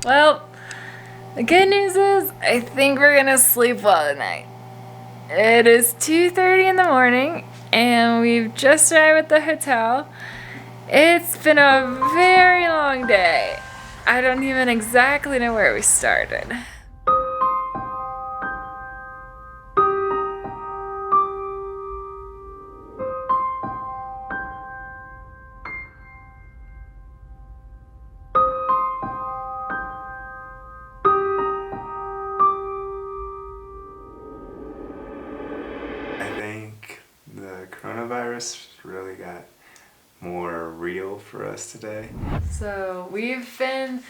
Well, the good news is I think we're gonna sleep well tonight. It is 2:30 in the morning and we've just arrived at the hotel. It's been a very long day. I don't even exactly know where we started. I think the coronavirus really got more real for us today. So we've been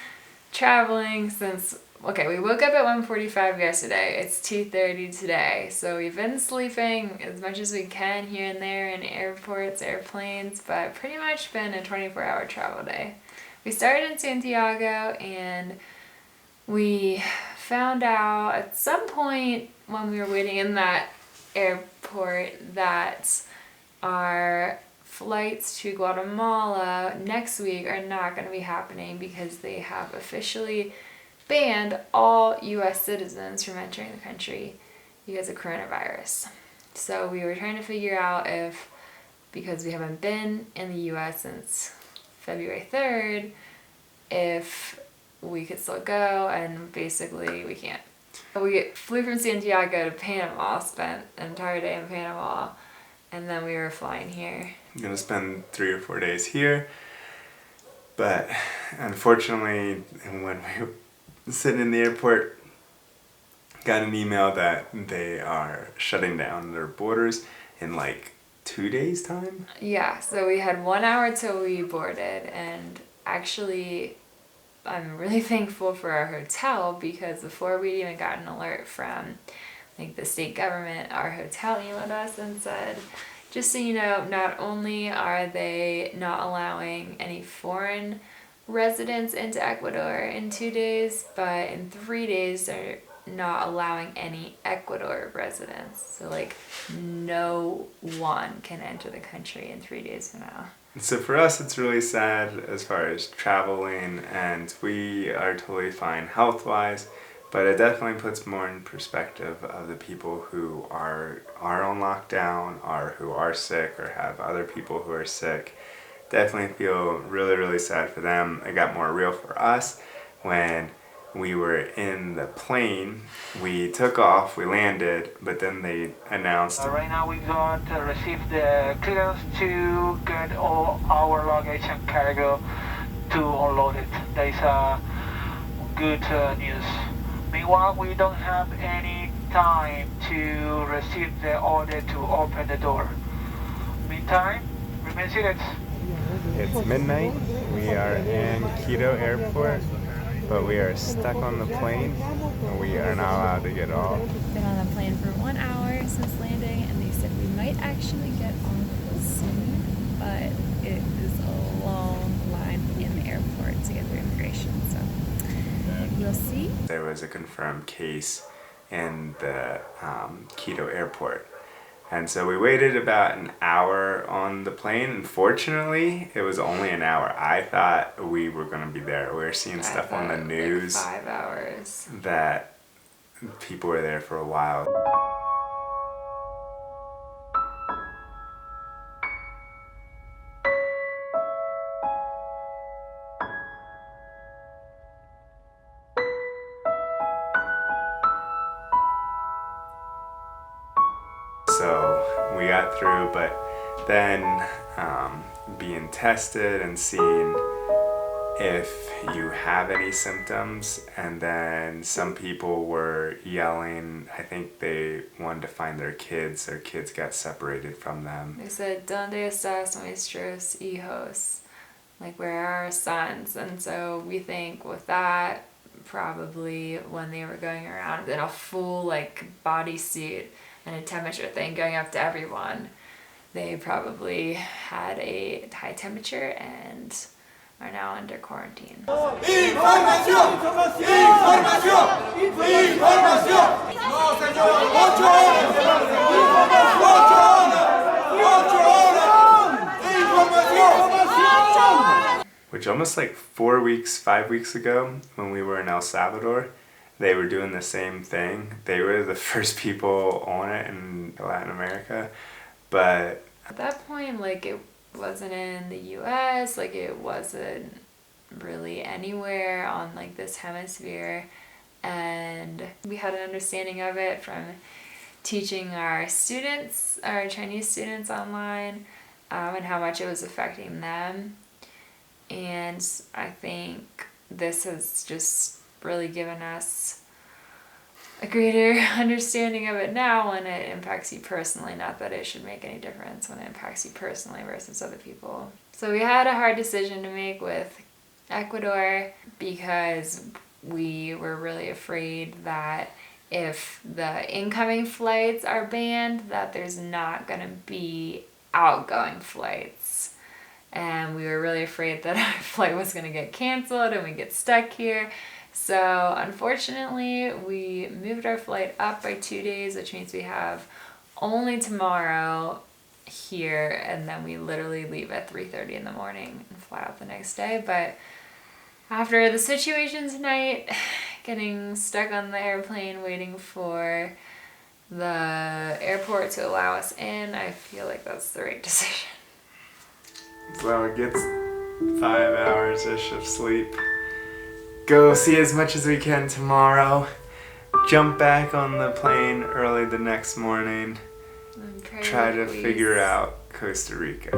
traveling since, we woke up at 1:45 yesterday. It's 2:30 today. So we've been sleeping as much as we can here and there in airports, airplanes, but pretty much been a 24-hour travel day. We started in Santiago and we found out at some point when we were waiting in that airport that our flights to Guatemala next week are not going to be happening because they have officially banned all US citizens from entering the country because of coronavirus. So we were trying to figure out if, because we haven't been in the US since February 3rd, if we could still go, and basically we can't. We flew from Santiago to Panama, spent an entire day in Panama, and then we were flying here. I'm gonna spend 3 or 4 days here, but unfortunately, when we were sitting in the airport, got an email that they are shutting down their borders in like 2 days' time. Yeah, so we had 1 hour till we boarded, and actually I'm really thankful for our hotel because before we even got an alert from the state government, our hotel emailed us and said, just so you know, not only are they not allowing any foreign residents into Ecuador in 2 days, but in 3 days they're not allowing any Ecuador residents. So no one can enter the country in 3 days from now. So for us, it's really sad as far as traveling, and we are totally fine health-wise, but it definitely puts more in perspective of the people who are on lockdown or who are sick or have other people who are sick. Definitely feel really, really sad for them. It got more real for us when we were in the plane. We took off, we landed, but then they announced... Right now we got received the clearance to get all our luggage and cargo to unload it. That is good news. Meanwhile, we don't have any time to receive the order to open the door. Meantime, remain seated. It's midnight. We are in Quito airport, but we are stuck on the plane and we are not allowed to get off. We've been on the plane for 1 hour since landing, and they said we might actually get off soon, but it is a long line in the airport to get through immigration, so we'll see. There was a confirmed case in the Quito airport. And so we waited about an hour on the plane. Unfortunately, it was only an hour. I thought we were going to be there. We were seeing stuff on the news. 5 hours. That people were there for a while. So we got through, but then being tested and seeing if you have any symptoms, and then some people were yelling. I think they wanted to find their kids. Their kids got separated from them. They said, "Donde estás nuestros hijos?" Where are our sons? And so we think with that, probably when they were going around in a full bodysuit and a temperature thing going up to everyone, they probably had a high temperature and are now under quarantine. Información, información, información. No, señor, 8 horas. 8 horas. Información. which almost like 4 weeks, 5 weeks ago when we were in El Salvador, they were doing the same thing. They were the first people on it in Latin America, but at that point, like, it wasn't in the US, like, it wasn't really anywhere on, like, this hemisphere, and we had an understanding of it from teaching our students, our Chinese students online, and how much it was affecting them. And I think this has just really given us a greater understanding of it now when it impacts you personally. Not that it should make any difference when it impacts you personally versus other people. So we had a hard decision to make with Ecuador because we were really afraid that if the incoming flights are banned, that there's not going to be outgoing flights. And we were really afraid that our flight was going to get canceled and we get stuck here. So unfortunately, we moved our flight up by 2 days, which means we have only tomorrow here, and then we literally leave at 3:30 in the morning and fly out the next day. But after the situation tonight, getting stuck on the airplane waiting for the airport to allow us in, I feel like that's the right decision. so it gets 5 hours-ish of sleep. Go see as much as we can tomorrow. Jump back on the plane early the next morning. Try to figure out Costa Rica.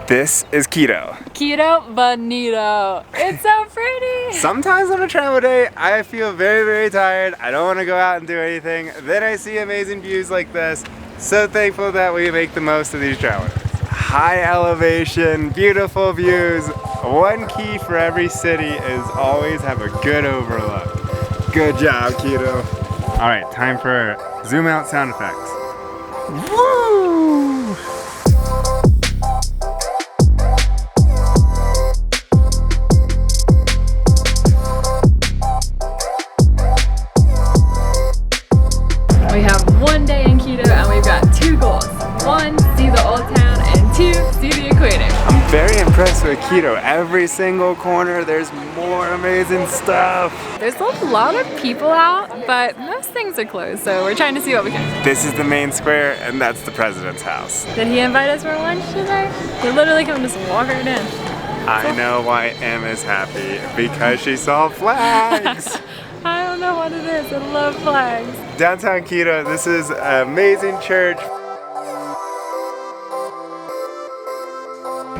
This is Quito. Quito bonito. It's so pretty. Sometimes on a travel day, I feel very, very tired. I don't want to go out and do anything. Then I see amazing views like this. So thankful that we make the most of these travel days. High elevation, beautiful views. One key for every city is always have a good overlook. Good job, Quito. All right, time for zoom out sound effects. Woo! We have 1 day in Quito and we've got 2 goals. 1, see the old town, and 2, see the equator. I'm very impressed with Quito. Every single corner, there's more amazing stuff. There's a lot of people out, but most things are closed, so we're trying to see what we can. This is the main square, and that's the president's house. Did he invite us for lunch today? We literally can just walk right in. I know why Emma's happy, because she saw flags. I don't know what it is, I love flags. Downtown Quito, this is an amazing church.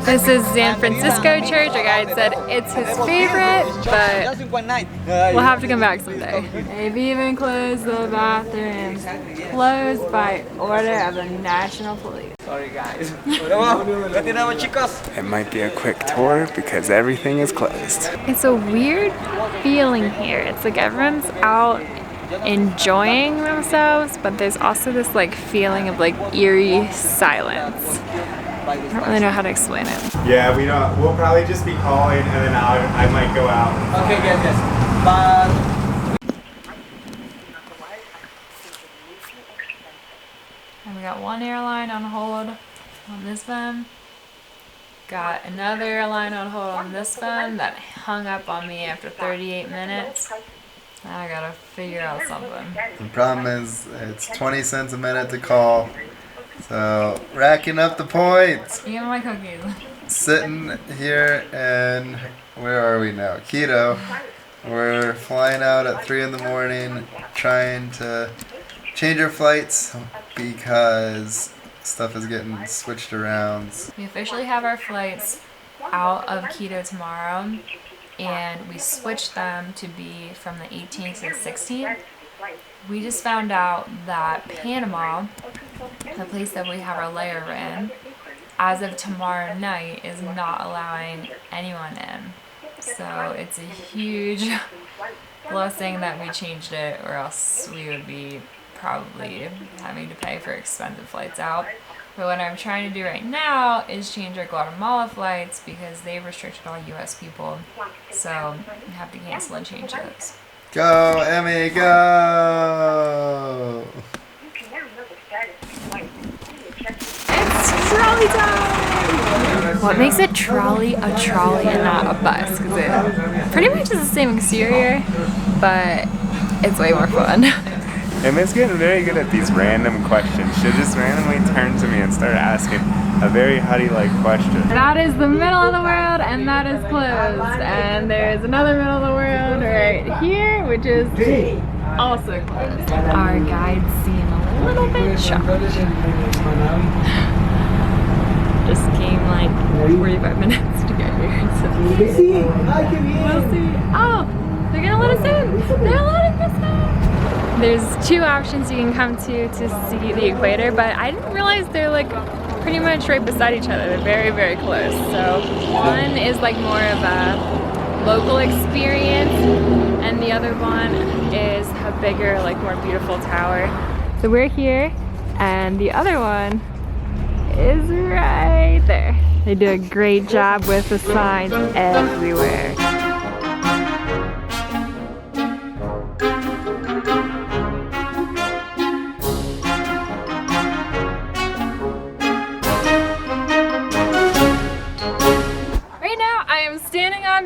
This is San Francisco Church. Our guide said it's his favorite, but we'll have to come back someday. They've even closed the bathrooms. Closed by order of the National Police. Sorry guys. Retiramos chicos. It might be a quick tour because everything is closed. It's a weird feeling here. It's like everyone's out enjoying themselves, but there's also this like feeling of like eerie silence. I don't really know how to explain it. Yeah, we'll probably just be calling and then I might go out. Okay, yes. Bye. And we got one airline on hold on this phone. Got another airline on hold on this phone that hung up on me after 38 minutes. Now I gotta figure out something. The problem is it's 20 cents a minute to call. So racking up the points. Even my cookies. Sitting here and where are we now? Quito. We're flying out at 3 in the morning, trying to change our flights because stuff is getting switched around. We officially have our flights out of Quito tomorrow, and we switched them to be from the 18th and 16th. We just found out that Panama, the place that we have our layover in, as of tomorrow night is not allowing anyone in. So it's a huge blessing that we changed it, or else we would be probably having to pay for expensive flights out. But what I'm trying to do right now is change our Guatemala flights because they've restricted all US people. So I have to cancel and change those. Go, Emmy, go! It's trolley time! What makes a trolley and not a bus? Because it pretty much is the same exterior, but it's way more fun. Emma's getting very good at these random questions. She'll just randomly turn to me and start asking a very Huddy-like question. That is the middle of the world, and that is closed. And there's another middle of the world right here, which is also closed. Our guides seem a little bit shocked. Just came like 45 minutes to get here. So we'll see. Oh, they're gonna let us in. They're letting us in. There's two options you can come to see the equator, but I didn't realize they're like pretty much right beside each other. They're very, very close. So one is like more of a local experience, and the other one is a bigger, like more beautiful tower. So we're here, and the other one is right there. They do a great job with the signs everywhere.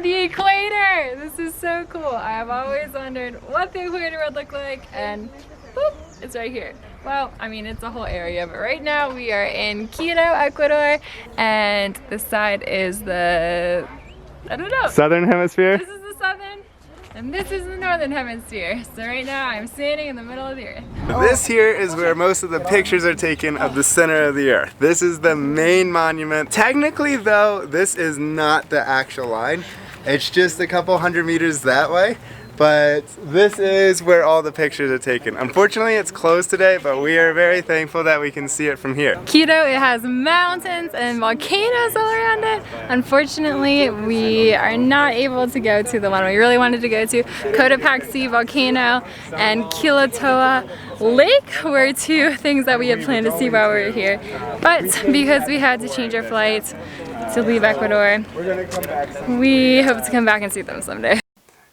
The equator! This is so cool. I have always wondered what the equator would look like, and boop, it's right here. Well, I mean, it's a whole area, but right now we are in Quito, Ecuador, and this side is the, I don't know. Southern Hemisphere? This is the southern, and this is the northern hemisphere. So right now I'm standing in the middle of the earth. This here is where most of the pictures are taken of the center of the earth. This is the main monument. Technically though, this is not the actual line. It's just a couple hundred meters that way, but this is where all the pictures are taken. Unfortunately, it's closed today, but we are very thankful that we can see it from here. Quito, it has mountains and volcanoes all around it. Unfortunately, we are not able to go to the one we really wanted to go to. Cotopaxi volcano and Quilotoa Lake were two things that we had planned to see while we were here. But because we had to change our flights to leave Ecuador, we hope to come back and see them someday.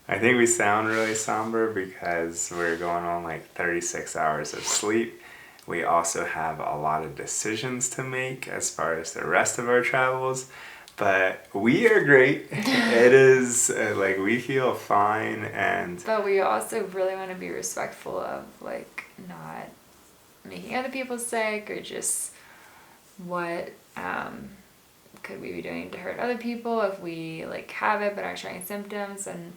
I think we sound really somber because we're going on like 36 hours of sleep. We also have a lot of decisions to make as far as the rest of our travels, but we are great. It is like we feel fine, and but we also really want to be respectful of like not making other people sick, or just what could we be doing to hurt other people if we like have it but aren't showing symptoms. And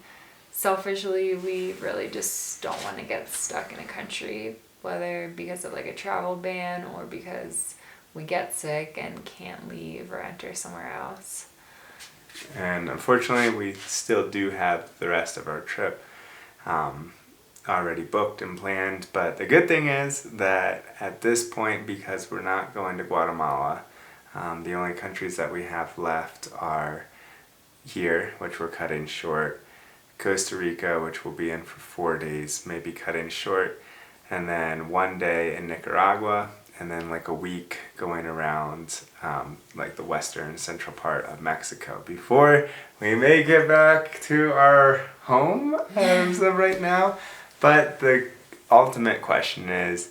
selfishly, we really just don't want to get stuck in a country, whether because of like a travel ban or because we get sick and can't leave or enter somewhere else. And unfortunately, we still do have the rest of our trip already booked and planned. But the good thing is that at this point, because we're not going to Guatemala, the only countries that we have left are here, which we're cutting short, Costa Rica, which we'll be in for 4 days, maybe cutting short, and then 1 day in Nicaragua, and then like a week going around like the western central part of Mexico before we make it back to our home as of right now. But the ultimate question is,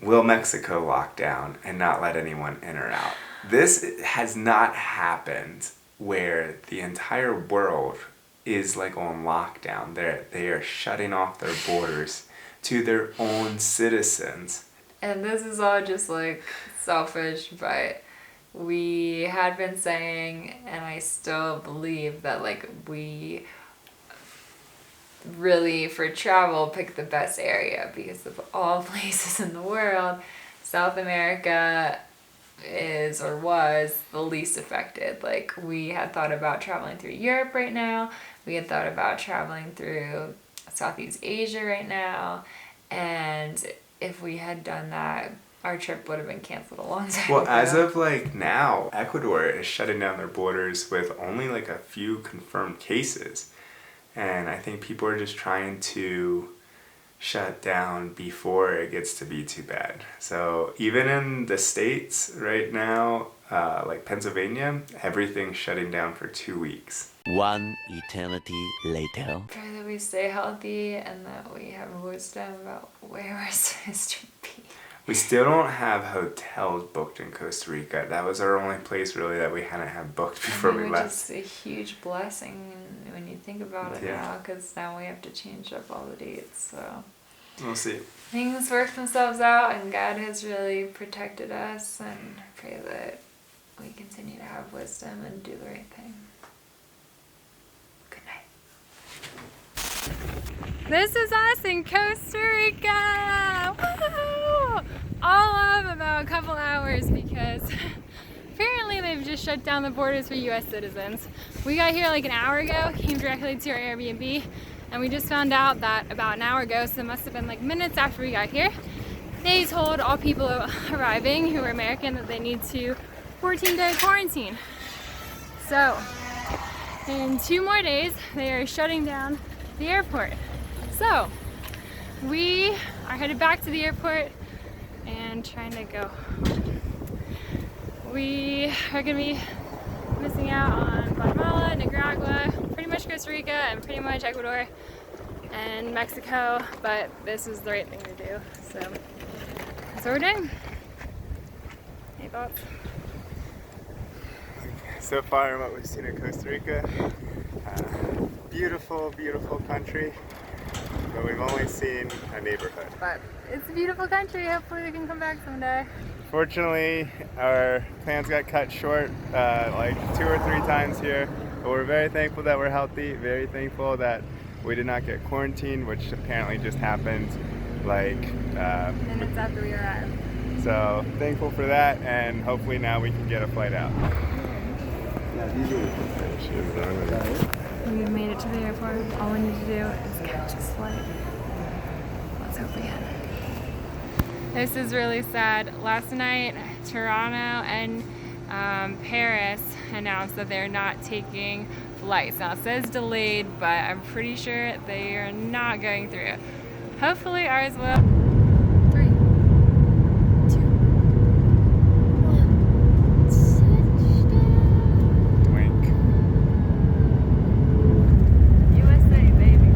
will Mexico lock down and not let anyone in or out? This has not happened where the entire world is like on lockdown. They are shutting off their borders to their own citizens. And this is all just like selfish, but we had been saying, and I still believe that like we really for travel pick the best area, because of all places in the world, South America is or was the least affected. Like we had thought about traveling through Europe right now, we had thought about traveling through Southeast Asia right now, and if we had done that, our trip would have been canceled a long time ago. Well, as of like now, Ecuador is shutting down their borders with only like a few confirmed cases. And I think people are just trying to shut down before it gets to be too bad. So even in the States right now, like Pennsylvania, everything's shutting down for 2 weeks. One eternity later. Pray that we stay healthy and that we have wisdom about where we're supposed to be. We still don't have hotels booked in Costa Rica. That was our only place really that we hadn't had booked before we left. Which is a huge blessing when you think about it now, because now we have to change up all the dates. So we'll see. Things work themselves out, and God has really protected us, and I pray that we continue to have wisdom and do the right thing. Good night. This is us in Costa Rica! Woo! All of about a couple hours because apparently they've just shut down the borders for US citizens. We got here like an hour ago, came directly to our Airbnb, and we just found out that about an hour ago, so it must have been like minutes after we got here, they told all people arriving who are American that they need to 14-day quarantine. So in 2 more days, they are shutting down the airport. So we are headed back to the airport and trying to go home. We are gonna be missing out on Guatemala, Nicaragua, pretty much Costa Rica, and pretty much Ecuador and Mexico, but this is the right thing to do. So that's what we're doing. Any thoughts? So far what we've seen in Costa Rica, beautiful, beautiful country, but we've only seen a neighborhood. But it's a beautiful country, hopefully we can come back someday. Fortunately, our plans got cut short like 2 or 3 times here, but we're very thankful that we're healthy, very thankful that we did not get quarantined, which apparently just happened like Minutes after we arrived. So thankful for that, and hopefully now we can get a flight out. We've made it to the airport. All we need to do is catch this flight. Let's hope we can. This is really sad. Last night, Toronto and Paris announced that they're not taking flights. Now it says delayed, but I'm pretty sure they are not going through. Hopefully ours will. 3, 2, 1. Wink. USA, baby.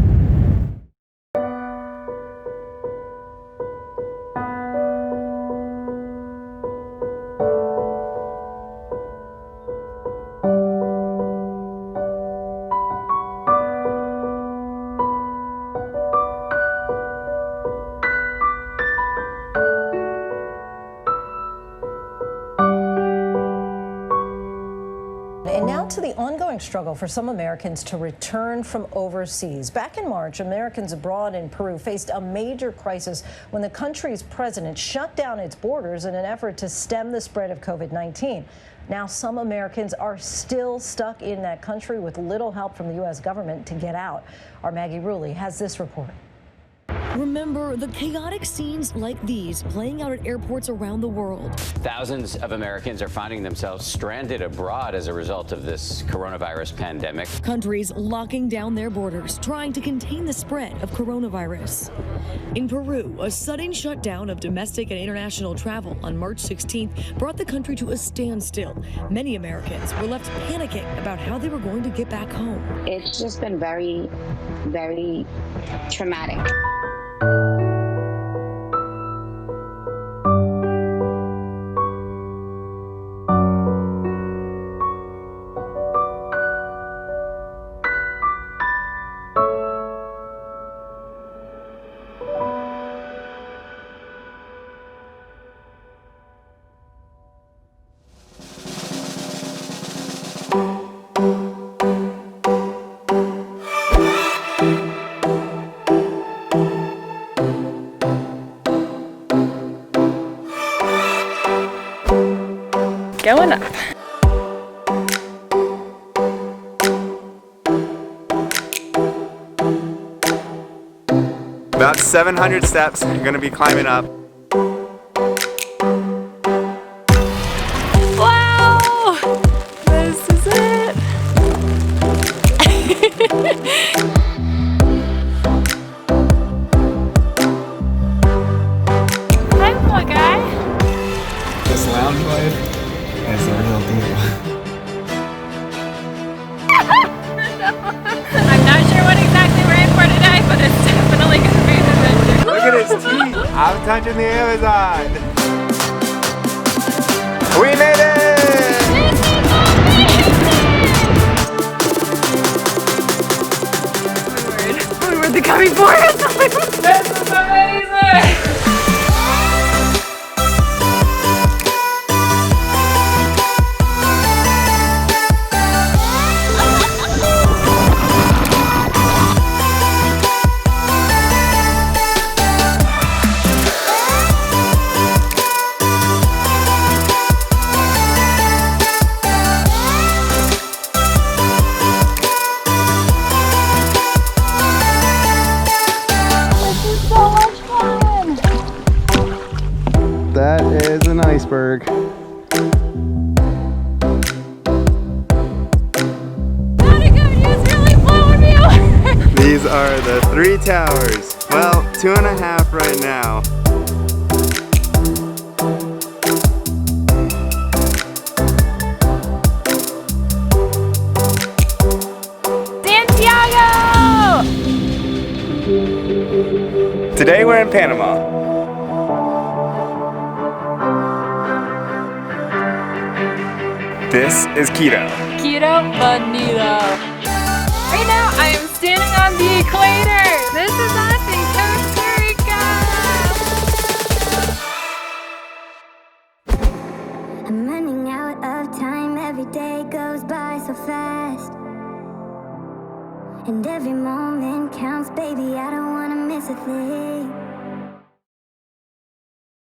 And now to the ongoing struggle for some Americans to return from overseas. Back in March, Americans abroad in Peru faced a major crisis when the country's president shut down its borders in an effort to stem the spread of COVID-19. Now some Americans are still stuck in that country with little help from the U.S. government to get out. Our Maggie Rulli has this report. Remember the chaotic scenes like these playing out at airports around the world. Thousands of Americans are finding themselves stranded abroad as a result of this coronavirus pandemic. Countries locking down their borders, trying to contain the spread of coronavirus. In Peru, a sudden shutdown of domestic and international travel on March 16th brought the country to a standstill. Many Americans were left panicking about how they were going to get back home. It's just been very, very traumatic. Going up. About 700 steps, you're gonna be climbing up. Wow! This is it. touching the Amazon. We made it! We were the gummy forest. This is amazing. That is an iceberg. These are the 3 towers. Well, 2.5 right now. Santiago! Today we're in Panama. This is Quito. Quito, Manila. Right now, I am standing on the equator. This is us in Costa Rica. I'm running out of time. Every day goes by so fast, and every moment counts, baby. I don't wanna miss a thing.